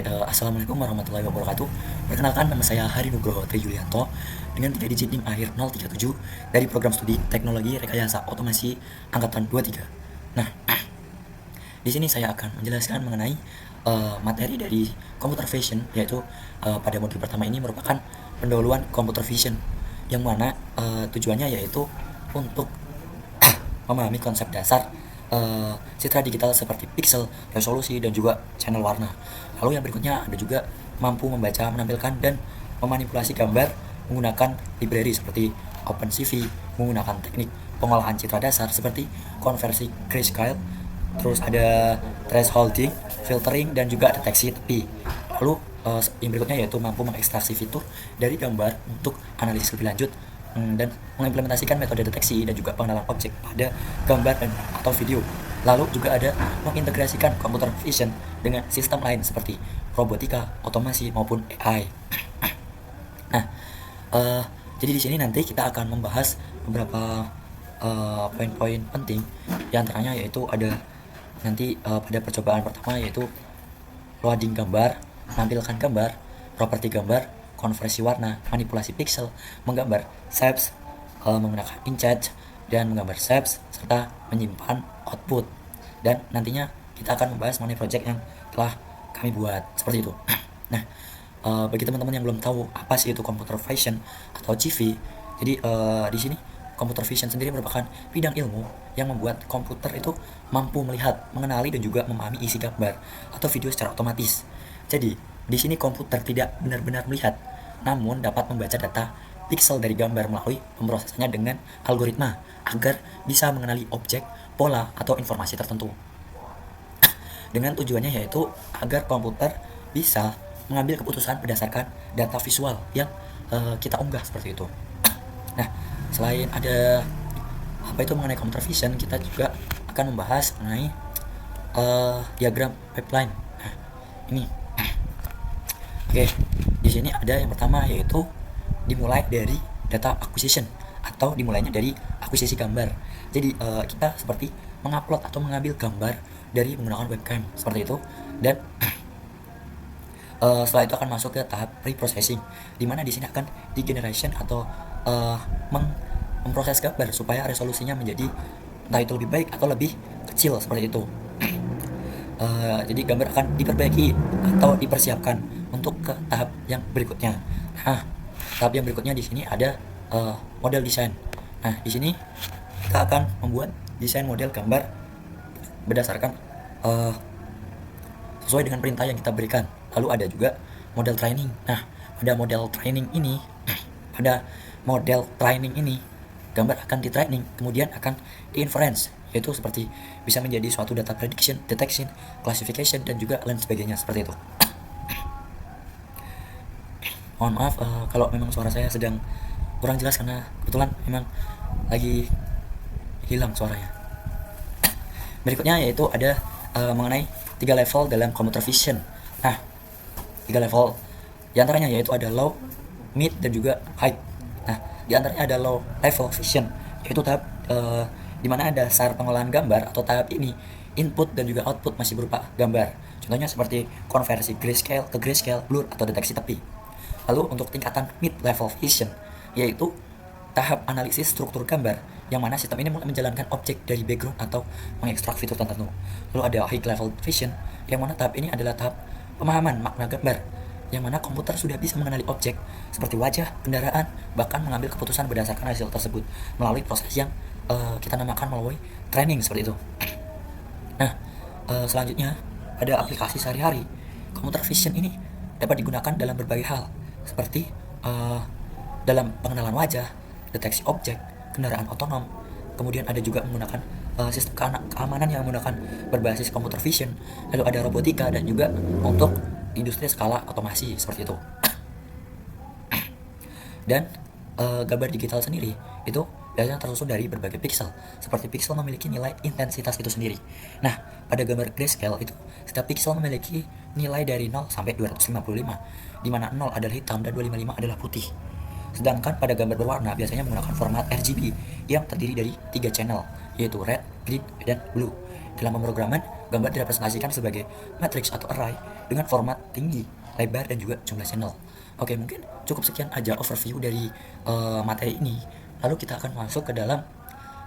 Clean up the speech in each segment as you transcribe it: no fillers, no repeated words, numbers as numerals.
Assalamualaikum warahmatullahi wabarakatuh. Perkenalkan, nama saya Hari Nugroho Tri Yulianto dengan 3 digit NIM akhir 037 dari program studi Teknologi Rekayasa Otomasi angkatan 23. Nah, di sini saya akan menjelaskan mengenai materi dari computer vision, yaitu pada modul pertama ini merupakan pendahuluan computer vision, yang mana tujuannya yaitu untuk memahami konsep dasar citra digital seperti pixel, resolusi, dan juga channel warna. Lalu yang berikutnya ada juga mampu membaca, menampilkan, dan memanipulasi gambar menggunakan library seperti OpenCV, menggunakan teknik pengolahan citra dasar seperti konversi grayscale, terus ada thresholding, filtering, dan juga deteksi tepi. Lalu yang berikutnya yaitu mampu mengekstraksi fitur dari gambar untuk analisis lebih lanjut, dan mengimplementasikan metode deteksi dan juga pengenalan objek pada gambar dan atau video. Lalu juga ada mengintegrasikan computer vision dengan sistem lain seperti robotika, otomasi, maupun AI. Nah, jadi di sini nanti kita akan membahas beberapa poin-poin penting. Di antaranya yaitu ada nanti pada percobaan pertama yaitu loading gambar, menampilkan gambar, properti gambar, konversi warna, manipulasi pixel, menggambar shapes menggunakan inkjet, dan menggambar shapes serta menyimpan output. Dan nantinya kita akan membahas mengenai project yang telah kami buat seperti itu. Nah, bagi teman-teman yang belum tahu apa sih itu computer vision atau CV, jadi di sini computer vision sendiri merupakan bidang ilmu yang membuat komputer itu mampu melihat, mengenali, dan juga memahami isi gambar atau video secara otomatis. Jadi di sini komputer tidak benar-benar melihat, namun dapat membaca data pixel dari gambar melalui pemrosesannya dengan algoritma agar bisa mengenali objek, pola, atau informasi tertentu. Dengan tujuannya yaitu agar komputer bisa mengambil keputusan berdasarkan data visual yang kita unggah seperti itu. Nah, selain ada apa itu mengenai computer vision, kita juga akan membahas mengenai diagram pipeline. Nah, ini. Oke, di sini ada yang pertama yaitu dimulai dari data acquisition atau dimulainya dari akuisisi gambar. Jadi kita seperti mengupload atau mengambil gambar dari menggunakan webcam seperti itu, dan setelah itu akan masuk ke tahap pre-processing, di mana di sini akan degeneration atau memproses gambar supaya resolusinya menjadi entah itu lebih baik atau lebih kecil seperti itu. Jadi gambar akan diperbaiki atau dipersiapkan untuk ke tahap yang berikutnya. Nah, tahap yang berikutnya di sini ada model desain. Nah, di sini kita akan membuat desain model gambar berdasarkan sesuai dengan perintah yang kita berikan. Lalu ada juga model training. Nah, pada model training ini gambar akan di training, kemudian akan di inference, yaitu seperti bisa menjadi suatu data prediction, detection, classification, dan juga lain sebagainya seperti itu. Mohon maaf kalau memang suara saya sedang kurang jelas karena kebetulan memang lagi hilang suaranya. Berikutnya yaitu ada mengenai 3 level dalam computer vision. Nah, 3 level diantaranya yaitu ada low, mid, dan juga high. Nah, diantaranya ada low level vision, yaitu tahap di mana dasar pengolahan gambar atau tahap ini input dan juga output masih berupa gambar. Contohnya seperti konversi grayscale ke grayscale, blur, atau deteksi tepi. Lalu untuk tingkatan mid level vision yaitu tahap analisis struktur gambar, yang mana sistem ini mulai menjalankan objek dari background atau mengekstrak fitur tertentu. Lalu ada high level vision, yang mana tahap ini adalah tahap pemahaman makna gambar, yang mana komputer sudah bisa mengenali objek seperti wajah, kendaraan, bahkan mengambil keputusan berdasarkan hasil tersebut melalui proses yang kita namakan melalui training seperti itu. Nah, selanjutnya ada aplikasi sehari-hari. Computer vision ini dapat digunakan dalam berbagai hal seperti dalam pengenalan wajah, deteksi objek, kendaraan otonom. Kemudian ada juga menggunakan sistem keamanan yang menggunakan berbasis computer vision. Lalu ada robotika dan juga untuk industri skala otomasi seperti itu. Dan gambar digital sendiri itu biasanya tersusun dari berbagai pixel. Seperti pixel memiliki nilai intensitas itu sendiri. Nah, pada gambar grayscale itu setiap pixel memiliki nilai dari 0 sampai 255, di mana 0 adalah hitam dan 255 adalah putih. Sedangkan pada gambar berwarna biasanya menggunakan format RGB yang terdiri dari 3 channel, yaitu red, green, dan blue. Dalam pemrograman, gambar direpresentasikan sebagai matriks atau array dengan format tinggi, lebar, dan juga jumlah channel. Oke, mungkin cukup sekian aja overview dari materi ini. Lalu kita akan masuk ke dalam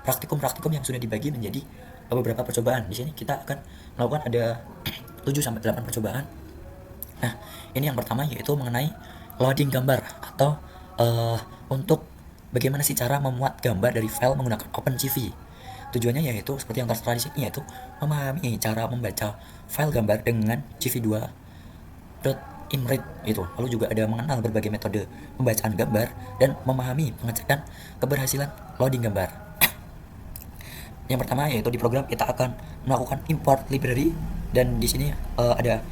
praktikum-praktikum yang sudah dibagi menjadi beberapa percobaan. Di sini kita akan melakukan ada 7 sampai 8 percobaan. Nah, ini yang pertama yaitu mengenai loading gambar atau untuk bagaimana sih cara memuat gambar dari file menggunakan OpenCV. Tujuannya yaitu seperti yang tertera di sini, yaitu memahami cara membaca file gambar dengan CV2.imread itu. Lalu juga ada mengenal berbagai metode pembacaan gambar dan memahami pengecekan keberhasilan loading gambar. Yang pertama yaitu di program kita akan melakukan import library, dan di sini ada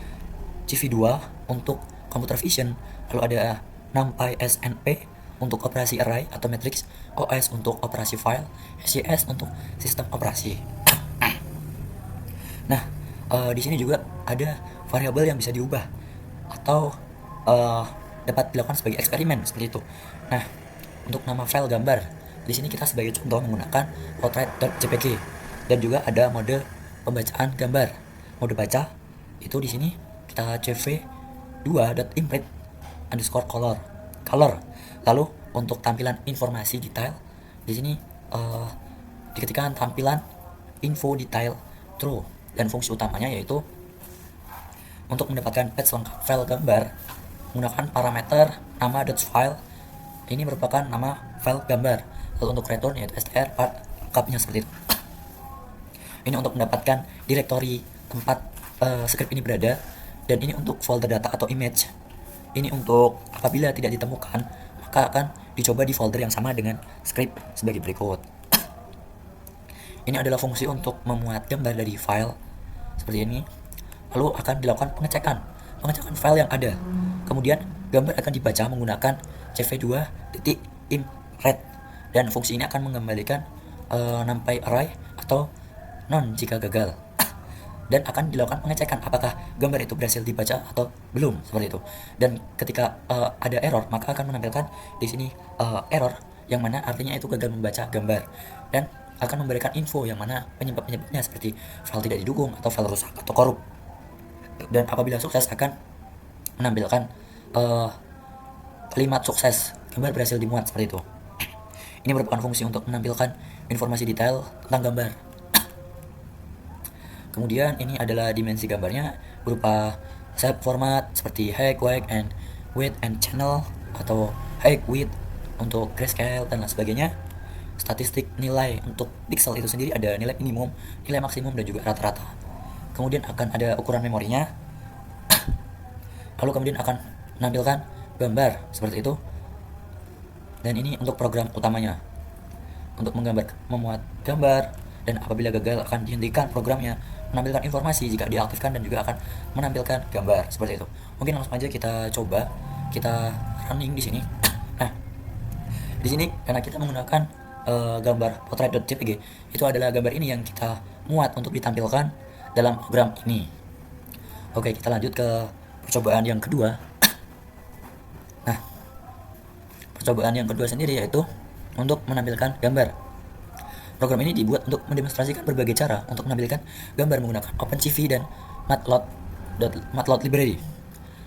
CV2 untuk computer vision, lalu ada NumPy SNP untuk operasi array atau matrix, OS untuk operasi file, SCS untuk sistem operasi. Nah, di sini juga ada variabel yang bisa diubah atau dapat dilakukan sebagai eksperimen seperti itu. Nah, untuk nama file gambar, di sini kita sebagai contoh menggunakan portrait.jpg, dan juga ada mode pembacaan gambar. Mode baca itu di sini kita cv2.imprint underscore color. Lalu untuk tampilan informasi detail, di sini diketikkan tampilan info detail true, dan fungsi utamanya yaitu untuk mendapatkan patch lengkap file gambar menggunakan parameter nama.file. Ini merupakan nama file gambar. Lalu untuk return yaitu str part lengkapnya seperti itu. Ini untuk mendapatkan direktori tempat script ini berada, dan ini untuk folder data atau image. Ini untuk apabila tidak ditemukan, maka akan dicoba di folder yang sama dengan script sebagai berikut. Ini adalah fungsi untuk memuat gambar dari file seperti ini. Lalu akan dilakukan pengecekan file yang ada. Kemudian gambar akan dibaca menggunakan cv2.imread, dan fungsi ini akan mengembalikan NumPy array atau non jika gagal, dan akan dilakukan pengecekan apakah gambar itu berhasil dibaca atau belum seperti itu. Dan ketika ada error, maka akan menampilkan di sini error yang mana artinya itu gagal membaca gambar, dan akan memberikan info yang mana penyebabnya seperti file tidak didukung atau file rusak atau korup. Dan apabila sukses akan menampilkan kalimat sukses, gambar berhasil dimuat seperti itu. Ini merupakan fungsi untuk menampilkan informasi detail tentang gambar. Kemudian ini adalah dimensi gambarnya berupa shape format seperti height, weight, and channel, atau height, width untuk grayscale dan lain sebagainya. Statistik nilai untuk pixel itu sendiri ada nilai minimum, nilai maksimum, dan juga rata-rata. Kemudian akan ada ukuran memorinya. Lalu kemudian akan menampilkan gambar seperti itu. Dan ini untuk program utamanya untuk memuat gambar, dan apabila gagal akan dihentikan programnya, menampilkan informasi jika diaktifkan, dan juga akan menampilkan gambar seperti itu. Mungkin langsung aja kita coba, kita running di sini. Nah, di sini karena kita menggunakan gambar portrait.jpg, itu adalah gambar ini yang kita muat untuk ditampilkan dalam program ini. Oke, kita lanjut ke percobaan yang kedua. Nah, percobaan yang kedua sendiri yaitu untuk menampilkan gambar. Program ini dibuat untuk mendemonstrasikan berbagai cara untuk menampilkan gambar menggunakan OpenCV dan Matplotlib library.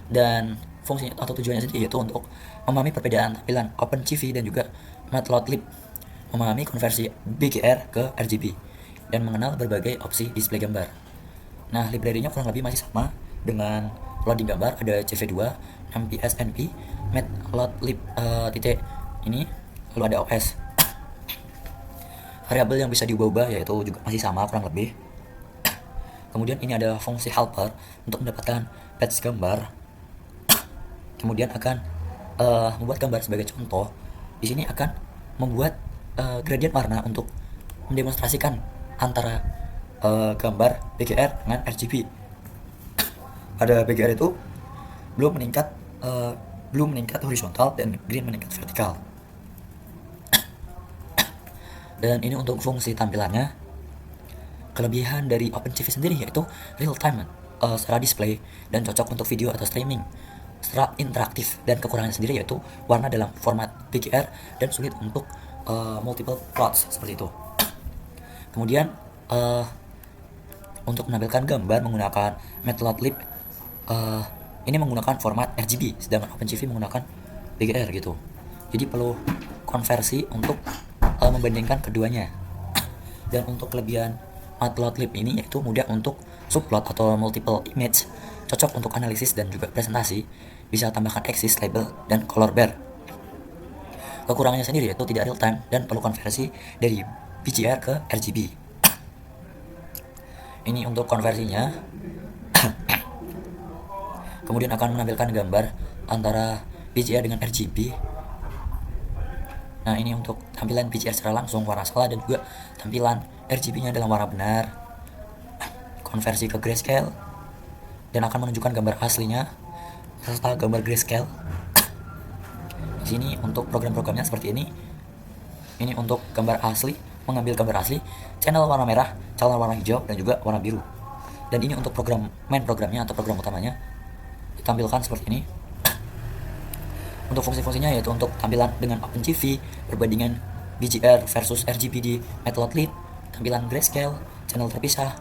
Dan fungsinya atau tujuannya sendiri yaitu untuk memahami perbedaan tampilan OpenCV dan juga Matplotlib, memahami konversi BGR ke RGB, dan mengenal berbagai opsi display gambar. Nah, library-nya kurang lebih masih sama dengan loading gambar, ada CV2, NumPy SNP, Matplotlib ini, lalu ada OS. Variabel yang bisa diubah-ubah yaitu juga masih sama kurang lebih. Kemudian ini ada fungsi helper untuk mendapatkan patch gambar. Kemudian akan membuat gambar sebagai contoh. Di sini akan membuat gradient warna untuk mendemonstrasikan antara gambar BGR dengan RGB. Pada BGR itu belum meningkat horizontal, dan green meningkat vertikal. Dan ini untuk fungsi tampilannya. Kelebihan dari OpenCV sendiri yaitu real time secara display dan cocok untuk video atau streaming, secara interaktif. Dan kekurangannya sendiri yaitu warna dalam format BGR dan sulit untuk multiple plots seperti itu. Kemudian untuk menampilkan gambar menggunakan Matplotlib ini menggunakan format RGB, sedangkan OpenCV menggunakan BGR gitu. Jadi perlu konversi untuk membandingkan keduanya. Dan untuk kelebihan Matplotlib ini yaitu mudah untuk subplot atau multiple image, cocok untuk analisis dan juga presentasi, bisa tambahkan axis, label, dan color bar. Kekurangannya sendiri yaitu tidak real time dan perlu konversi dari BGR ke RGB. Ini untuk konversinya. Kemudian akan menampilkan gambar antara BGR dengan RGB. Nah, ini untuk tampilan BGR secara langsung warna skala dan juga tampilan RGB-nya dalam warna benar. Konversi ke grayscale dan akan menunjukkan gambar aslinya serta gambar grayscale. Di sini untuk program-programnya seperti ini. Ini untuk gambar asli, mengambil gambar asli, channel warna merah, channel warna hijau, dan juga warna biru. Dan ini untuk main programnya atau program utamanya ditampilkan seperti ini. Untuk fungsi-fungsinya yaitu untuk tampilan dengan OpenCV, perbandingan BGR versus RGB di Matplotlib, tampilan grayscale, channel terpisah,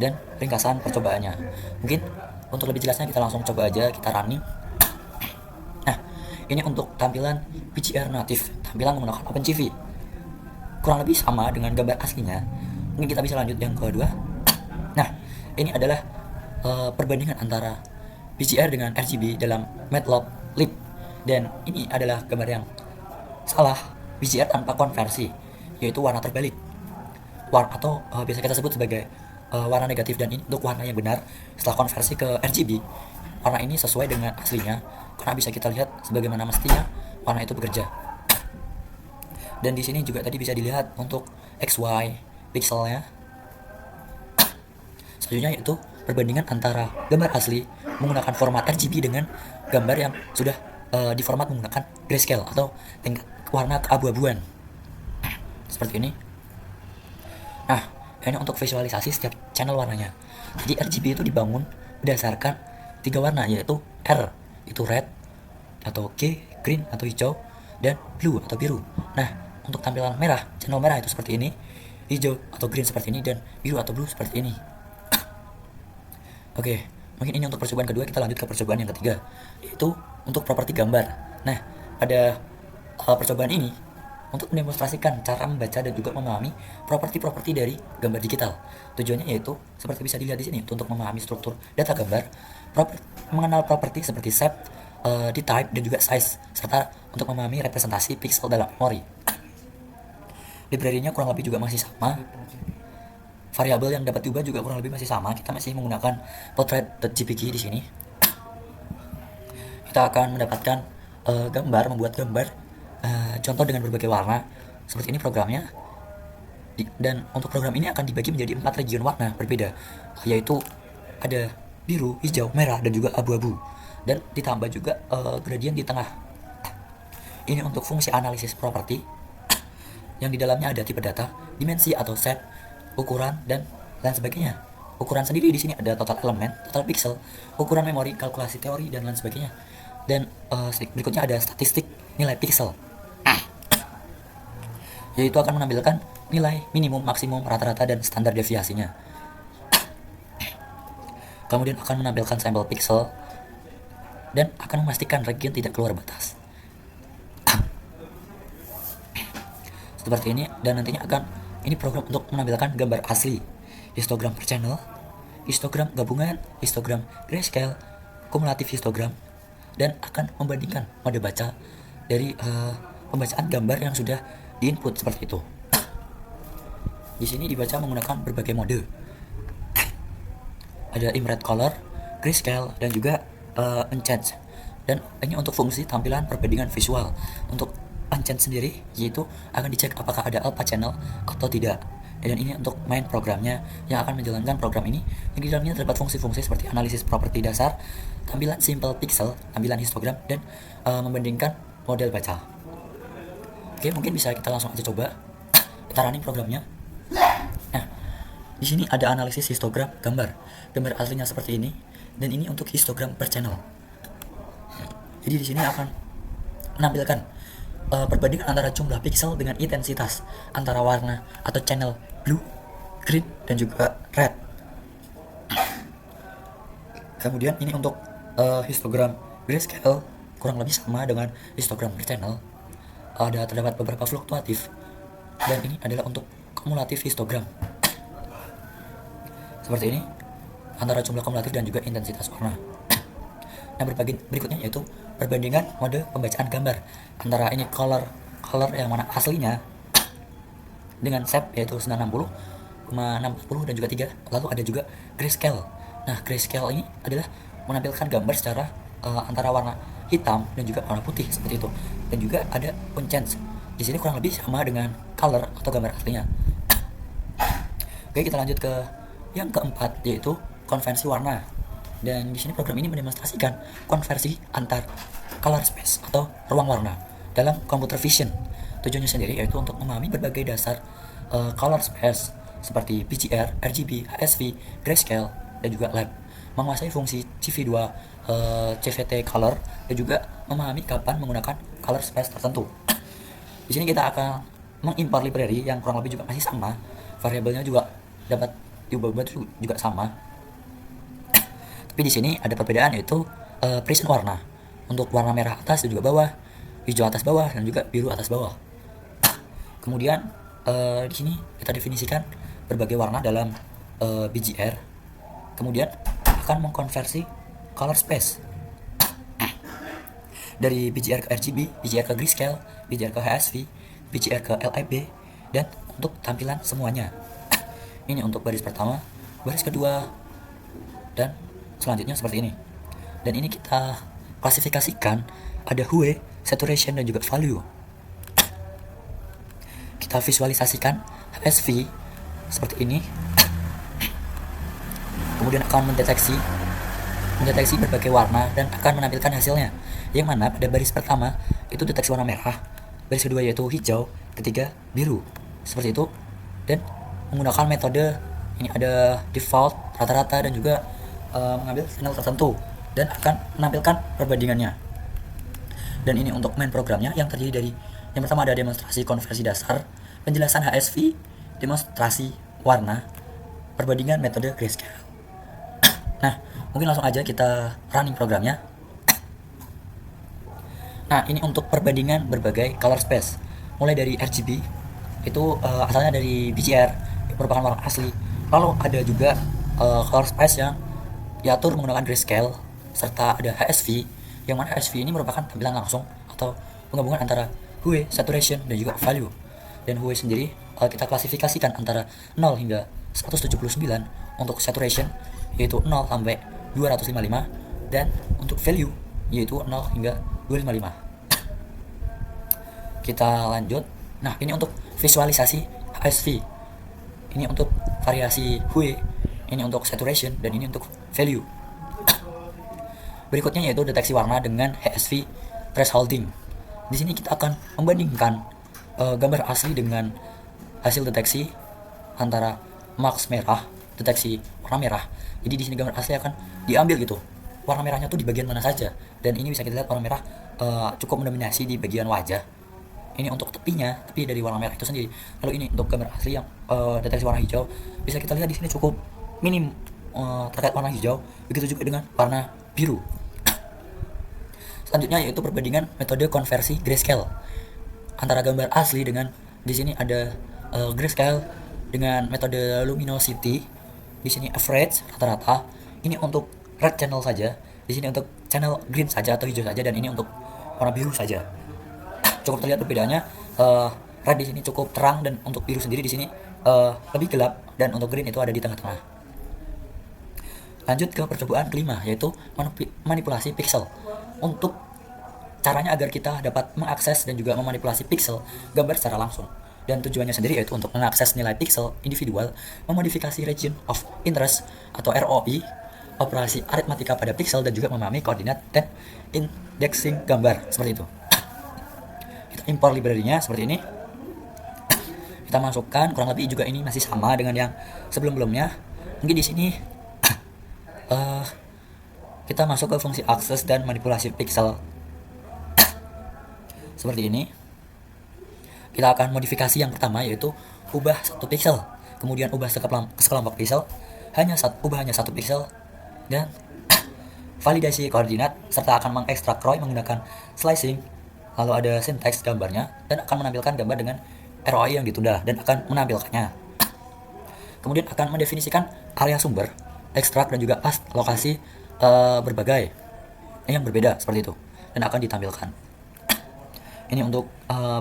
dan ringkasan percobaannya. Mungkin untuk lebih jelasnya kita langsung coba aja, kita running. Nah, ini untuk tampilan BGR natif, tampilan menggunakan OpenCV. Kurang lebih sama dengan gambar aslinya. Mungkin kita bisa lanjut yang kedua. Nah, ini adalah perbandingan antara BGR dengan RGB dalam Matplotlib. Dan ini adalah gambar yang salah, BGR tanpa konversi, yaitu warna terbalik, atau biasa kita sebut sebagai warna negatif. Dan ini untuk warna yang benar setelah konversi ke RGB, warna ini sesuai dengan aslinya, karena bisa kita lihat sebagaimana mestinya warna itu bekerja. Dan di sini juga tadi bisa dilihat untuk XY pixelnya. Selanjutnya yaitu perbandingan antara gambar asli menggunakan format RGB dengan gambar yang sudah di format menggunakan grayscale atau tingkat warna keabu-abuan seperti ini. Nah, ini untuk visualisasi setiap channel warnanya. Jadi RGB itu dibangun berdasarkan 3 warna, yaitu R itu red atau G green atau hijau, dan blue atau biru. Nah, untuk tampilan merah, channel merah itu seperti ini, hijau atau green seperti ini, dan biru atau blue seperti ini. Oke, mungkin ini untuk percobaan kedua. Kita lanjut ke percobaan yang ketiga, yaitu untuk properti gambar. Nah, pada percobaan ini untuk mendemonstrasikan cara membaca dan juga memahami properti-properti dari gambar digital. Tujuannya yaitu seperti bisa dilihat di sini, untuk memahami struktur data gambar, mengenal properti seperti shape, type, dan juga size, serta untuk memahami representasi pixel dalam memori. Library-nya kurang lebih juga masih sama. Variabel yang dapat diubah juga kurang lebih masih sama. Kita masih menggunakan portrait.jpg di sini. Kita akan mendapatkan membuat gambar contoh dengan berbagai warna seperti ini programnya. Dan untuk program ini akan dibagi menjadi 4 region warna berbeda, yaitu ada biru, hijau, merah, dan juga abu-abu, dan ditambah juga gradient di tengah. Ini untuk fungsi analisis properti yang di dalamnya ada tipe data, dimensi atau set, ukuran, dan lain sebagainya. Ukuran sendiri di sini ada total elemen, total pixel, ukuran memori, kalkulasi teori, dan lain sebagainya. Dan berikutnya ada statistik nilai pixel, yaitu akan menampilkan nilai minimum, maksimum, rata-rata, dan standar deviasinya. Kemudian akan menampilkan sampel pixel dan akan memastikan region tidak keluar batas. Seperti ini. Dan nantinya ini program untuk menampilkan gambar asli, histogram per channel, histogram gabungan, histogram grayscale, kumulatif histogram, dan akan membandingkan mode baca dari pembacaan gambar yang sudah diinput seperti itu. Di sini dibaca menggunakan berbagai mode. Ada image color, grayscale, dan juga enchant. Dan ini untuk fungsi tampilan perbandingan visual. Untuk enchant sendiri yaitu akan dicek apakah ada alpha channel atau tidak. Dan ini untuk main programnya yang akan menjalankan program ini, yang di dalamnya terdapat fungsi-fungsi seperti analisis properti dasar, tampilan simple pixel, tampilan histogram, dan membandingkan model baca. Oke, mungkin bisa kita langsung aja coba kita running programnya. Nah, di sini ada analisis histogram gambar aslinya seperti ini, dan ini untuk histogram per channel. Jadi di sini akan menampilkan perbandingan antara jumlah pixel dengan intensitas antara warna atau channel blue, green, dan juga red. Kemudian ini untuk histogram grayscale kurang lebih sama dengan histogram channel. Ada terdapat beberapa fluktuatif dan ini adalah untuk kumulatif histogram. Seperti ini antara jumlah kumulatif dan juga intensitas warna. Nah, berikutnya yaitu perbandingan mode pembacaan gambar antara ini color yang mana aslinya dengan shape yaitu 960,640 dan juga 3. Lalu ada juga grayscale. Nah, grayscale ini adalah menampilkan gambar secara antara warna hitam dan juga warna putih seperti itu. Dan juga ada unchanged. Di sini kurang lebih sama dengan color atau gambar aslinya. Oke, kita lanjut ke yang keempat yaitu konversi warna. Dan di sini program ini mendemonstrasikan konversi antar color space atau ruang warna dalam computer vision. Tujuannya sendiri yaitu untuk memahami berbagai dasar color space seperti PGR, RGB, HSV, grayscale, dan juga lab, menguasai fungsi CV2, CVT color, dan juga memahami kapan menggunakan color space tertentu. Di sini kita akan mengimport library yang kurang lebih juga masih sama, variabelnya juga dapat diubah-ubah juga sama. Tapi di sini ada perbedaan yaitu present warna. Untuk warna merah atas dan juga bawah, hijau atas bawah, dan juga biru atas bawah. Kemudian di sini kita definisikan berbagai warna dalam BGR. Kemudian akan mengkonversi color space dari BGR ke RGB, BGR ke grayscale, BGR ke HSV, BGR ke LIB, dan untuk tampilan semuanya. Ini untuk baris pertama, baris kedua, dan selanjutnya seperti ini. Dan ini kita klasifikasikan ada hue, saturation, dan juga value. Kita visualisasikan HSV seperti ini. Kemudian akan mendeteksi berbagai warna dan akan menampilkan hasilnya. Yang mana pada baris pertama itu deteksi warna merah, baris kedua yaitu hijau, ketiga biru. Seperti itu. Dan menggunakan metode ini ada default, rata-rata, dan juga mengambil channel tertentu dan akan menampilkan perbandingannya. Dan ini untuk main programnya yang terdiri dari yang pertama ada demonstrasi konversi dasar, penjelasan HSV, demonstrasi warna, perbandingan metode grayscale. Nah, mungkin langsung aja kita running programnya. Nah, ini untuk perbandingan berbagai color space. Mulai dari RGB, itu asalnya dari BGR, merupakan warna asli. Lalu ada juga color space yang diatur menggunakan grayscale, serta ada HSV, yang mana HSV ini merupakan tampilan langsung atau penggabungan antara hue, saturation, dan juga value. Dan hue sendiri kita klasifikasikan antara 0 hingga 179 untuk saturation, yaitu 0 sampai 255, dan untuk value yaitu 0 hingga 255. Kita lanjut. Nah, ini untuk visualisasi HSV. Ini untuk variasi hue, ini untuk saturation, dan ini untuk value. Berikutnya yaitu deteksi warna dengan HSV thresholding. Di sini kita akan membandingkan gambar asli dengan hasil deteksi antara max merah, deteksi warna merah. Jadi di sini gambar asli akan diambil gitu. Warna merahnya tuh di bagian mana saja. Dan ini bisa kita lihat warna merah cukup mendominasi di bagian wajah. Ini untuk tepinya, tepi dari warna merah itu sendiri. Lalu ini untuk gambar asli yang deteksi warna hijau, bisa kita lihat di sini cukup minim terkait warna hijau. Begitu juga dengan warna biru. Selanjutnya yaitu perbandingan metode konversi grayscale antara gambar asli dengan di sini ada grayscale dengan metode luminosity. Di sini average rata-rata. Ini untuk red channel saja. Di sini untuk channel green saja atau hijau saja, dan ini untuk warna biru saja. Cukup terlihat perbedaannya. Red di sini cukup terang dan untuk biru sendiri di sini lebih gelap, dan untuk green itu ada di tengah-tengah. Lanjut ke percobaan kelima yaitu manipulasi pixel. Untuk caranya agar kita dapat mengakses dan juga memanipulasi pixel gambar secara langsung. Dan tujuannya sendiri yaitu untuk mengakses nilai pixel individual, memodifikasi region of interest atau ROI, operasi aritmatika pada pixel, dan juga memahami koordinat dan indexing gambar seperti itu. Kita import library-nya seperti ini. Kita masukkan, kurang lebih juga ini masih sama dengan yang sebelum-belumnya. Mungkin di sini kita masuk ke fungsi akses dan manipulasi pixel seperti ini. Kita akan modifikasi yang pertama yaitu ubah satu pixel, kemudian ubah sekelompok pixel, ubah hanya satu pixel, dan validasi koordinat, serta akan mengekstrak ROI menggunakan slicing. Lalu ada sinteks gambarnya dan akan menampilkan gambar dengan ROI yang ditunda dan akan menampilkannya. Kemudian akan mendefinisikan area sumber, ekstrak dan juga path lokasi berbagai yang berbeda seperti itu dan akan ditampilkan. Ini untuk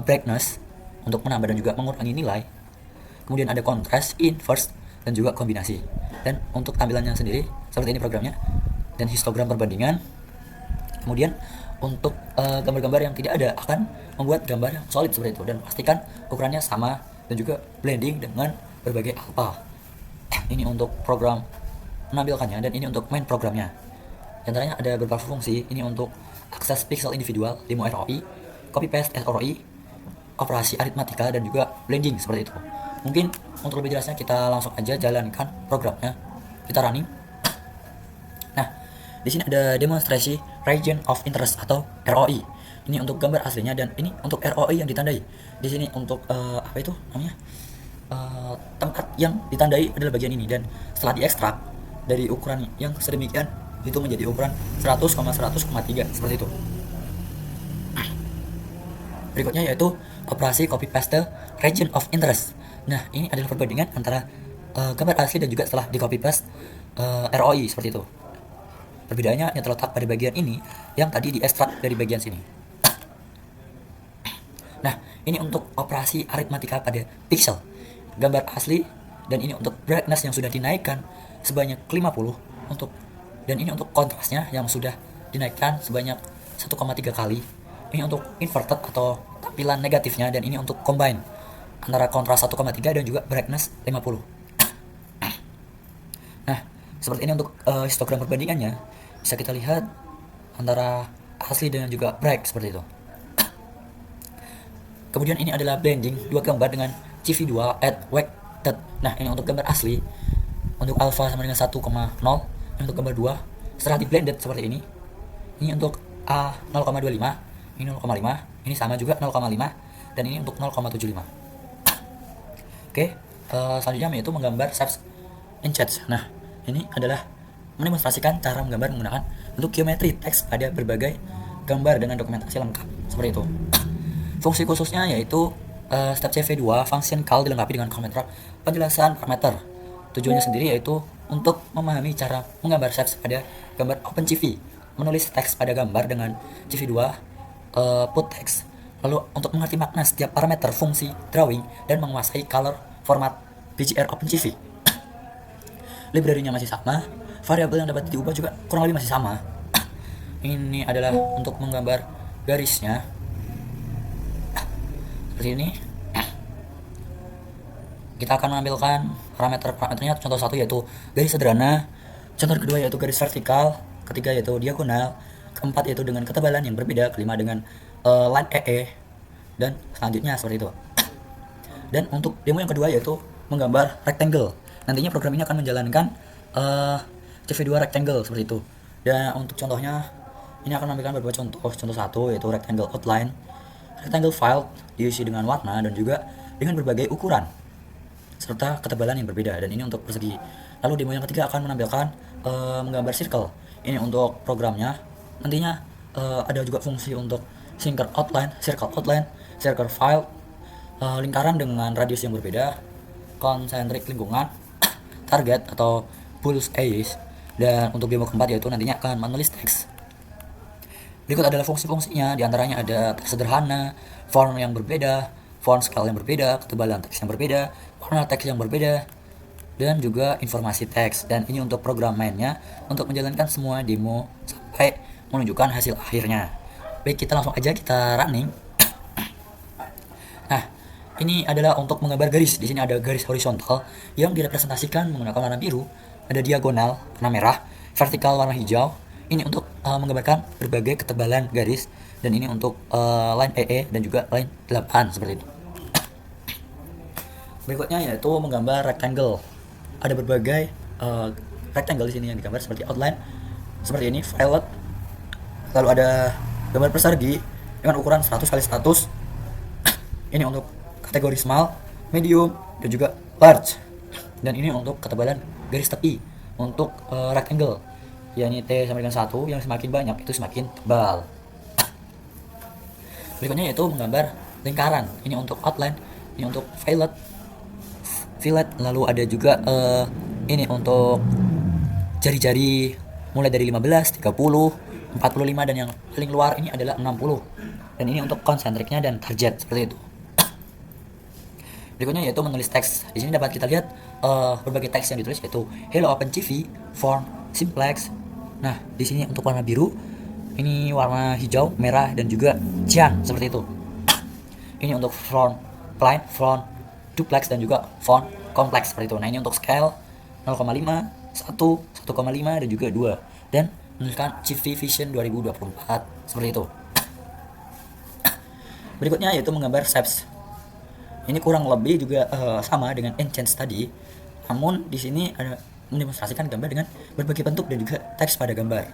brightness untuk menambah dan juga mengurangi nilai. Kemudian ada contrast, inverse dan juga kombinasi. Dan untuk tampilannya sendiri seperti ini programnya dan histogram perbandingan. Kemudian untuk gambar-gambar yang tidak ada akan membuat gambar yang solid seperti itu dan pastikan ukurannya sama dan juga blending dengan berbagai alpha. Ini untuk program menampilkannya dan ini untuk main programnya. Di antaranya ada beberapa fungsi. Ini untuk akses pixel individual, demo ROI, copy paste ROI, operasi aritmatika dan juga blending seperti itu. Mungkin untuk lebih jelasnya kita langsung aja jalankan programnya. Kita running. Nah, di sini ada demonstrasi region of interest atau ROI. Ini untuk gambar aslinya dan ini untuk ROI yang ditandai. Di sini untuk apa itu namanya? Tempat yang ditandai adalah bagian ini dan setelah diekstrak dari ukuran yang sedemikian itu menjadi ukuran 100,100,3 seperti itu. Berikutnya yaitu operasi copy paste region of interest. Nah, ini adalah perbandingan antara gambar asli dan juga setelah di copy paste ROI seperti itu. Perbedaannya yang terletak pada bagian ini yang tadi diekstrak dari bagian sini. Nah, ini untuk operasi aritmatika pada pixel gambar asli dan ini untuk brightness yang sudah dinaikkan sebanyak 50 untuk dan ini untuk kontrasnya yang sudah dinaikkan sebanyak 1,3 kali. Ini untuk inverted atau tampilan negatifnya dan ini untuk combine antara kontras 1,3 dan juga brightness 50. Nah, seperti ini untuk histogram perbandingannya bisa kita lihat antara asli dan juga bright seperti itu. Kemudian ini adalah blending dua gambar dengan CV2 at weighted. Nah, ini untuk gambar asli untuk alpha sama dengan 1,0. Ini untuk gambar 2 setelah di blended seperti ini. Ini untuk A 0,25, ini 0,5, ini sama juga 0,5 dan ini untuk 0,75. Oke, selanjutnya yaitu menggambar shapes and shades. Nah, ini adalah mendemonstrasikan cara menggambar menggunakan bentuk geometri teks pada berbagai gambar dengan dokumentasi lengkap seperti itu. Fungsi khususnya yaitu step CV2 function call dilengkapi dengan komentar penjelasan parameter. Tujuannya sendiri yaitu untuk memahami cara menggambar shapes pada gambar OpenCV, menulis teks pada gambar dengan CV2 put text, lalu untuk mengerti makna setiap parameter fungsi drawing dan menguasai color format BGR OpenCV. Library-nya masih sama, variabel yang dapat diubah juga kurang lebih masih sama. Ini adalah untuk menggambar garisnya seperti ini. Kita akan mengambilkan parameternya. Contoh satu yaitu garis sederhana, contoh kedua yaitu garis vertikal, ketiga yaitu diagonal, keempat yaitu dengan ketebalan yang berbeda, kelima dengan line EE, dan selanjutnya seperti itu. Dan untuk demo yang kedua yaitu menggambar rectangle. Nantinya program ini akan menjalankan CV2 rectangle seperti itu. Dan untuk contohnya ini akan menampilkan beberapa contoh. Contoh satu yaitu rectangle outline, rectangle file diisi dengan warna dan juga dengan berbagai ukuran serta ketebalan yang berbeda, dan ini untuk persegi. Lalu demo yang ketiga akan menampilkan menggambar circle. Ini untuk programnya. Nantinya ada juga fungsi untuk circle outline, circle file, lingkaran dengan radius yang berbeda, konsentrik lingkungan, target atau bull's eyes. Dan untuk demo keempat yaitu nantinya akan menulis teks. Berikut adalah fungsi-fungsinya, diantaranya ada teks sederhana, font yang berbeda, font scale yang berbeda, ketebalan teks yang berbeda, warna teks yang berbeda, dan juga informasi teks. Dan ini untuk program mainnya untuk menjalankan semua demo sampai menunjukkan hasil akhirnya. Baik, kita langsung aja kita running. Nah, ini adalah untuk menggambar garis. Di sini ada garis horizontal yang direpresentasikan menggunakan warna biru, ada diagonal warna merah, vertikal warna hijau. Ini untuk menggambarkan berbagai ketebalan garis, dan ini untuk line EE dan juga line 8 seperti itu. Berikutnya yaitu menggambar rectangle. Ada berbagai rectangle di sini yang digambar seperti outline seperti ini, violet. Lalu ada gambar persegi dengan ukuran 100 x 100. Ini untuk kategori small, medium, dan juga large. Dan ini untuk ketebalan garis tepi untuk rectangle. yakni T sama dengan 1, yang semakin banyak itu semakin tebal. Berikutnya yaitu menggambar lingkaran. Ini untuk outline, ini untuk fillet, lalu ada juga ini untuk jari-jari mulai dari 15, 30, 45 dan yang paling luar ini adalah 60. Dan ini untuk konsentriknya dan target seperti itu. Berikutnya yaitu menulis teks. Di sini dapat kita lihat berbagai teks yang ditulis yaitu Hello OpenCV, Form, Simplex. Nah, di sini untuk warna biru, ini warna hijau, merah dan juga cyan seperti itu. Ini untuk front plain, front duplex dan juga font kompleks seperti itu. Nah, ini untuk scale 0,5, 1, 1,5 dan juga 2. Dan menuliskan CV Vision 2024 seperti itu. Berikutnya yaitu menggambar shapes. Ini kurang lebih juga sama dengan Enchant tadi, namun di sini ada mendemonstrasikan gambar dengan berbagai bentuk dan juga teks pada gambar.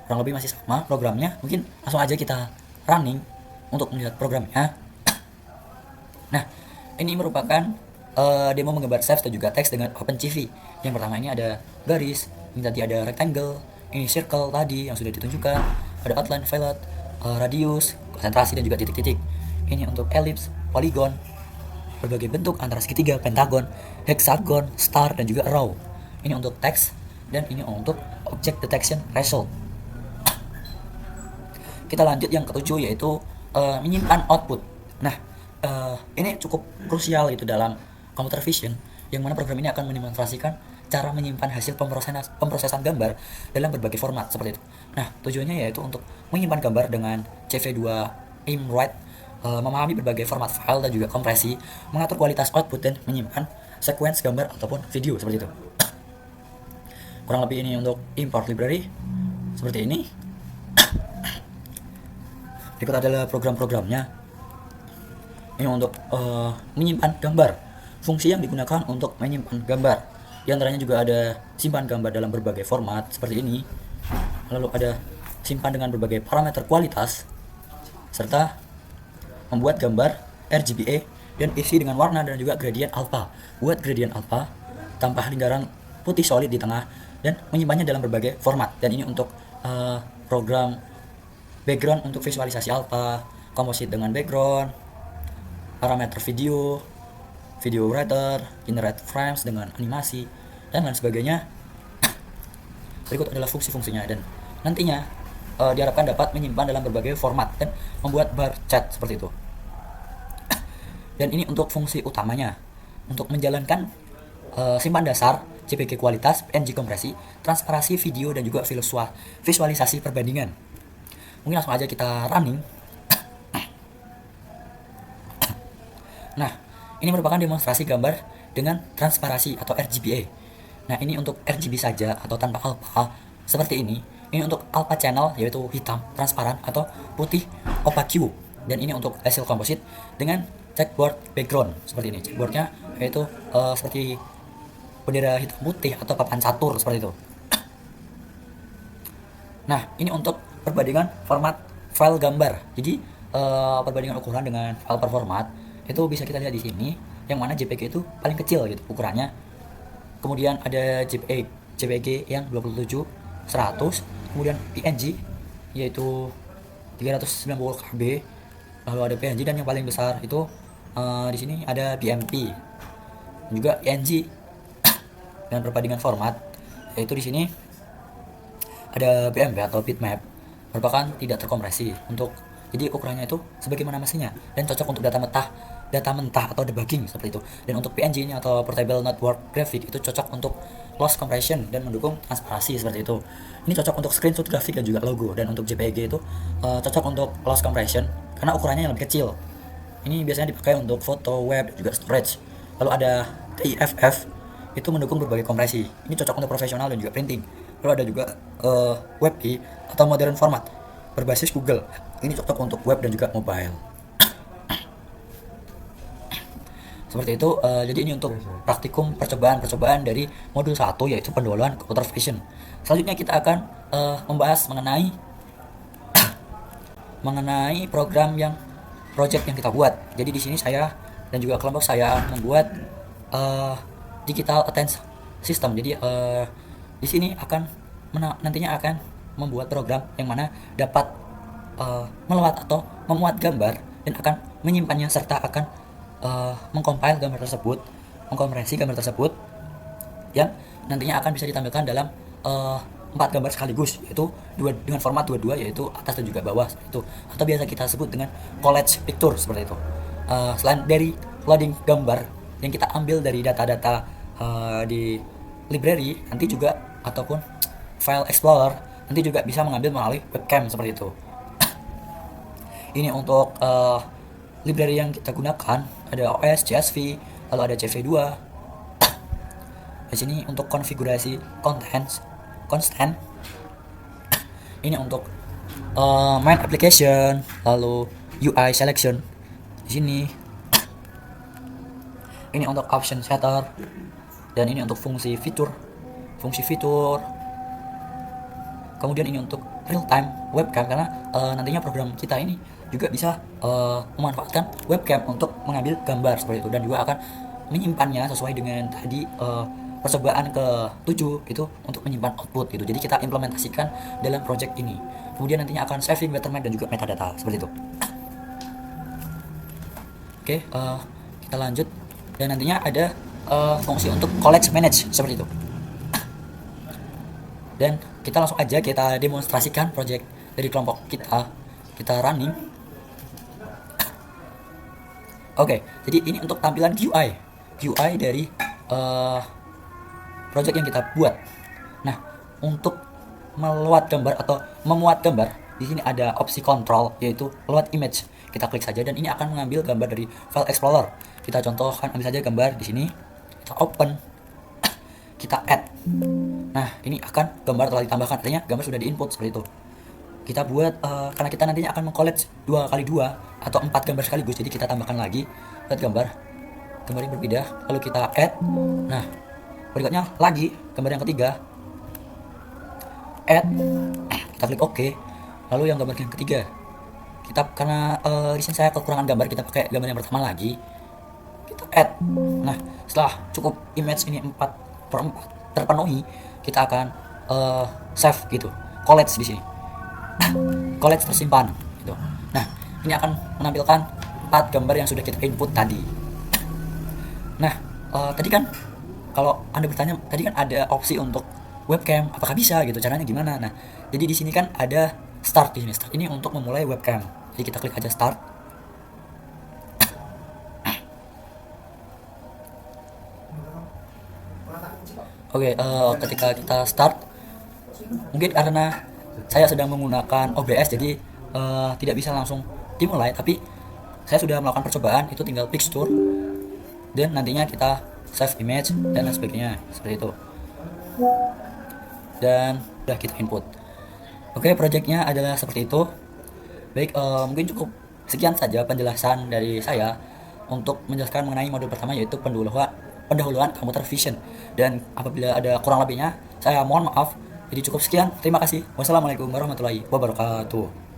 Kurang lebih masih sama programnya. Mungkin langsung aja kita running untuk melihat programnya. Nah, ini merupakan demo menggambar shapes dan juga teks dengan OpenCV. Yang pertama ini ada garis, ini tadi ada rectangle, ini circle tadi yang sudah ditunjukkan, ada outline, fillet, radius, konsentrasi dan juga titik-titik. Ini untuk ellipse, polygon, berbagai bentuk antara segitiga, pentagon, hexagon, star dan juga row. Ini untuk teks dan ini untuk object detection result. Kita lanjut yang ketujuh yaitu menyimpan output. Nah, ini cukup krusial itu dalam computer vision, yang mana program ini akan mendemonstrasikan cara menyimpan hasil pemrosesan gambar dalam berbagai format seperti itu. Nah, tujuannya yaitu untuk menyimpan gambar dengan CV2 ImWrite, memahami berbagai format file dan juga kompresi, mengatur kualitas output dan menyimpan sequence gambar ataupun video seperti itu. Kurang lebih ini untuk import library seperti ini. Berikut adalah program-programnya. Ini untuk menyimpan gambar. Fungsi yang digunakan untuk menyimpan gambar, di antaranya juga ada simpan gambar dalam berbagai format seperti ini. Lalu ada simpan dengan berbagai parameter kualitas, serta membuat gambar RGBA dan isi dengan warna dan juga gradient alpha. Buat gradient alpha tanpa lingkaran putih solid di tengah dan menyimpannya dalam berbagai format. Dan ini untuk program background untuk visualisasi alpha, komposit dengan background, parameter video writer, generate frames dengan animasi dan lain sebagainya. Berikut adalah fungsi-fungsinya dan nantinya diharapkan dapat menyimpan dalam berbagai format dan membuat bar chat seperti itu. Dan ini untuk fungsi utamanya, untuk menjalankan simpan dasar, JPG kualitas, PNG kompresi, transparansi video dan juga visualisasi perbandingan. Mungkin langsung aja kita running. Nah, ini merupakan demonstrasi gambar dengan transparansi atau RGBA. Nah, ini untuk RGB saja atau tanpa alpha seperti ini. Ini untuk alpha channel yaitu hitam, transparan atau putih opaque. Dan ini untuk hasil komposit dengan checkboard background seperti ini. Checkboardnya yaitu seperti bendera hitam putih atau papan catur seperti itu. Nah, ini untuk perbandingan format file gambar. Jadi perbandingan ukuran dengan file per format itu bisa kita lihat di sini, yang mana JPG itu paling kecil gitu ukurannya. Kemudian ada JPG yang 27, 100, kemudian PNG yaitu 390 KB. Lalu ada PNG dan yang paling besar itu di sini ada BMP. Juga PNG dengan perbandingan format yaitu di sini ada BMP atau bitmap, merupakan tidak terkompresi untuk, jadi ukurannya itu sebagaimana mestinya dan cocok untuk data mentah atau debugging seperti itu. Dan untuk PNG ini atau Portable Network Graphic itu cocok untuk loss compression dan mendukung transparansi seperti itu. Ini cocok untuk screenshot grafik dan juga logo. Dan untuk JPG itu cocok untuk loss compression karena ukurannya yang lebih kecil. Ini biasanya dipakai untuk foto, web dan juga storage. Lalu ada TIFF itu mendukung berbagai kompresi. Ini cocok untuk profesional dan juga printing. Lalu ada juga WebP atau modern format berbasis Google. Ini cocok untuk web dan juga mobile. Seperti itu. Jadi ini untuk praktikum percobaan dari modul 1 yaitu pendahuluan computer vision. Selanjutnya kita akan membahas mengenai project yang kita buat. Jadi di sini saya dan juga kelompok saya membuat digital attention system. Jadi di sini akan nantinya akan membuat program yang mana dapat meluat atau memuat gambar dan akan menyimpannya serta akan mengcompile gambar tersebut, mengkompresi gambar tersebut yang nantinya akan bisa ditampilkan dalam 4 gambar sekaligus, yaitu dengan format dua-dua, yaitu atas dan juga bawah itu, atau biasa kita sebut dengan collage picture seperti itu. Selain dari loading gambar yang kita ambil dari data-data di library, nanti juga ataupun file explorer nanti juga bisa mengambil melalui webcam seperti itu. Ini untuk library yang kita gunakan ada OS, CSV, lalu ada CV2. Di sini untuk konfigurasi constant. Ini untuk main application, lalu UI selection. Di sini ini untuk option setter, dan ini untuk fungsi fitur. Kemudian ini untuk real time webcam, karena nantinya program kita ini juga bisa memanfaatkan webcam untuk mengambil gambar seperti itu, dan juga akan menyimpannya sesuai dengan tadi percobaan ke-7 itu untuk menyimpan output gitu. Jadi kita implementasikan dalam project ini. Kemudian nantinya akan saving, watermark, dan juga metadata seperti itu. Oke, kita lanjut. Dan nantinya ada fungsi untuk collect manage seperti itu. Dan kita langsung aja kita demonstrasikan project dari kelompok kita running. Oke, jadi ini untuk tampilan GUI dari project yang kita buat. Nah, untuk meluat gambar atau memuat gambar, di sini ada opsi control, yaitu load image. Kita klik saja dan ini akan mengambil gambar dari file explorer. Kita contohkan, ambil saja gambar di sini, kita open, kita add. Nah, ini akan gambar telah ditambahkan, artinya gambar sudah diinput seperti itu. Kita buat karena kita nantinya akan meng-collect 2x2 atau 4 gambar sekaligus, jadi kita tambahkan lagi gambar yang berbeda, lalu kita add. Nah, berikutnya lagi gambar yang ketiga, add, kita klik OK. Lalu yang gambar yang ketiga, kita karena di sini saya kekurangan gambar, kita pakai gambar yang pertama lagi, kita add. Nah, setelah cukup image ini 4/4 terpenuhi, kita akan save gitu, collage di sini. Collage tersimpan gitu. Nah, ini akan menampilkan 4 gambar yang sudah kita input tadi. Nah, tadi kan kalau Anda bertanya, tadi kan ada opsi untuk webcam, apakah bisa gitu, caranya gimana? Nah, jadi di sini kan ada start di sini. Start ini untuk memulai webcam. Jadi kita klik aja start. Oke, ketika kita start, mungkin karena saya sedang menggunakan OBS, jadi tidak bisa langsung dimulai, tapi saya sudah melakukan percobaan, itu tinggal picture dan nantinya kita save image dan lain sebagainya seperti itu, dan sudah kita input. Oke, projectnya adalah seperti itu. Baik, mungkin cukup sekian saja penjelasan dari saya untuk menjelaskan mengenai modul pertama, yaitu pendahuluan computer vision. Dan apabila ada kurang lebihnya, saya mohon maaf. Jadi cukup sekian, terima kasih. Wassalamualaikum warahmatullahi wabarakatuh.